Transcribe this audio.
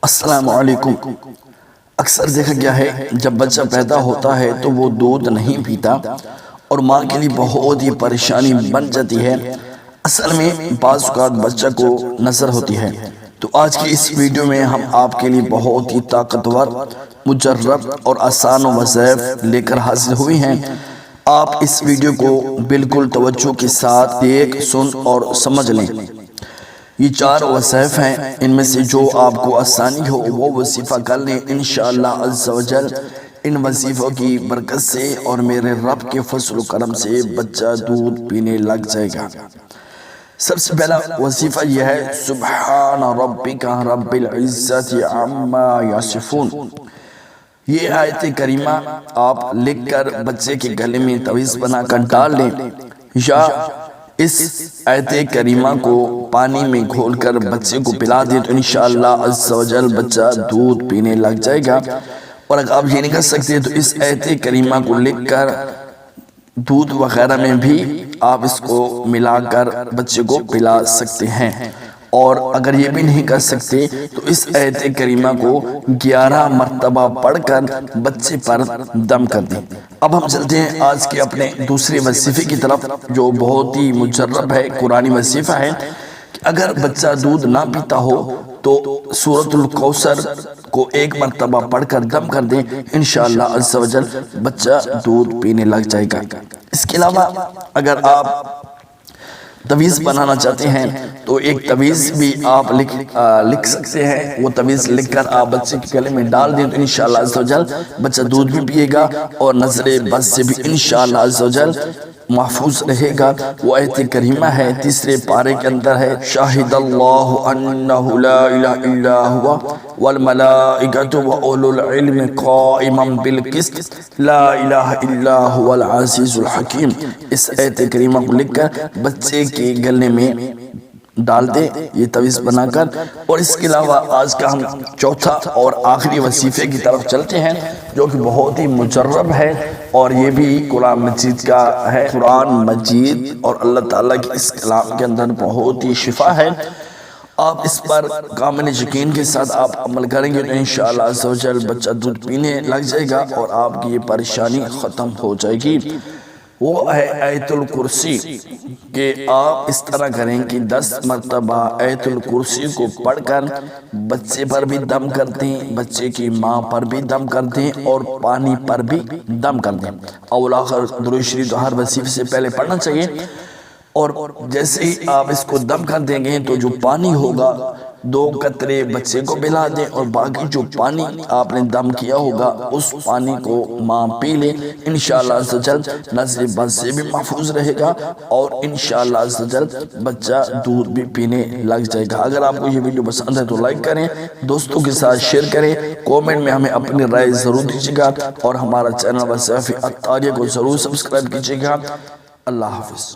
السلام علیکم۔ اکثر دیکھا گیا ہے جب بچہ پیدا ہوتا ہے تو وہ دودھ نہیں پیتا اور ماں کے لیے بہت ہی پریشانی بن جاتی ہے۔ اصل میں بعض اوقات بچہ کو نظر ہوتی ہے۔ تو آج کی اس ویڈیو میں ہم آپ کے لیے بہت ہی طاقتور، مجرب اور آسان وظائف لے کر حاضر ہوئے ہیں۔ آپ اس ویڈیو کو بالکل توجہ کے ساتھ دیکھ، سن اور سمجھ لیں۔ یہ 4 وظائف ہیں، ان میں سے جو آپ کو آسانی ہو وہ وظیفہ کر لیں۔ انشاءاللہ عز و جل ان وظیفوں کی برکت سے اور میرے رب کے فضل و کرم سے بچہ دودھ پینے لگ جائے گا۔ سب سے پہلا وظیفہ یہ ہے، سبحان ربک رب العزت عما یصفون۔ یہ آیت کریمہ آپ لکھ کر بچے کے گلے میں تعویذ بنا کر ڈال لیں، یا اس آیت کریمہ کو پانی میں گھول کر بچے کو پلا دیں تو انشاءاللہ عز و جل بچہ دودھ پینے لگ جائے گا۔ اور اگر آپ یہ نہیں کر سکتے تو اس آیت کریمہ کو لکھ کر دودھ وغیرہ میں بھی آپ اس کو ملا کر بچے کو پلا سکتے ہیں۔ اور اگر یہ بھی نہیں کر سکتے تو اس آیت کریمہ کو 11 مرتبہ پڑھ کر بچے پر دم کر دیں۔ اب ہم چلتے ہیں آج کے اپنے دوسرے وظیفے کی طرف، جو بہت ہی مجرب ہے، قرآنی وظیفہ ہے۔ اگر بچہ دودھ نہ پیتا ہو تو سورۃ الکوثر کو 1 مرتبہ پڑھ کر دم کر دیں، انشاءاللہ عز و جل بچہ دودھ پینے لگ جائے گا۔ اس کے علاوہ اگر آپ تعویذ بنانا چاہتے ہیں تو ایک تعویذ بھی آپ لکھ سکتے ہیں۔ وہ تعویذ لکھ کر آپ بچے کے گلے میں ڈال دیں تو انشاءاللہ عز و جل بچہ دودھ بھی پیے گا اور نظر بد سے بھی انشاءاللہ عز و جل محفوظ رہے گا۔ وہ آیت کریمہ ہے، 3 پارے کے اندر ہے، شاہد اللہ انہ لا الہ الا ہوا والملائکۃ واولو العلم قائما بالقسط لا الہ الا هو العزیز الحکیم۔ اس آیت کریمہ کو لکھ کر بچے کے گلے میں ڈال دیں یہ تعویذ بنا کر۔ اور اس کے علاوہ آج کا ہم چوتھا اور آخری وظیفے کی طرف چلتے ہیں، جو کہ بہت ہی مجرب ہے اور یہ بھی قرآن مجید کا ہے۔ قرآن مجید اور اللہ تعالیٰ کی اس کلام کے اندر بہت ہی شفا ہے۔ آپ اس پر کامل یقین کے ساتھ آپ عمل کریں گے تو انشاءاللہ عز و جل بچہ دودھ پینے لگ جائے گا اور آپ کی یہ پریشانی ختم ہو جائے گی۔ وہ ہے آیت الکرسی، کہ آپ اس طرح کریں کہ 10 مرتبہ آیت الکرسی کو پڑھ کر بچے پر بھی دم کر دیں، بچے کی ماں پر بھی دم کر دیں اور پانی پر بھی دم کر دیں۔ اول آخر درود شریف تو ہر وظیفے سے پہلے پڑھنا چاہیے۔ اور جیسے ہی آپ اس کو دم کر دیں گے تو جو پانی ہوگا 2 قطرے بچے کو پلا دیں اور باقی جو پانی آپ نے دم کیا ہوگا اس پانی کو ماں پی لے، انشاءاللہ عز و جل نظر بد سے بھی محفوظ رہے گا اور انشاءاللہ عز و جل بچہ دودھ بھی پینے لگ جائے گا۔ اگر آپ کو یہ ویڈیو پسند ہے تو لائک کریں، دوستوں کے ساتھ شیئر کریں، کومنٹ میں ہمیں اپنی رائے ضرور دیجیے گا اور ہمارا چینل وزائف اتاریہ کو ضرور سبسکرائب کیجیے گا۔ اللہ حافظ۔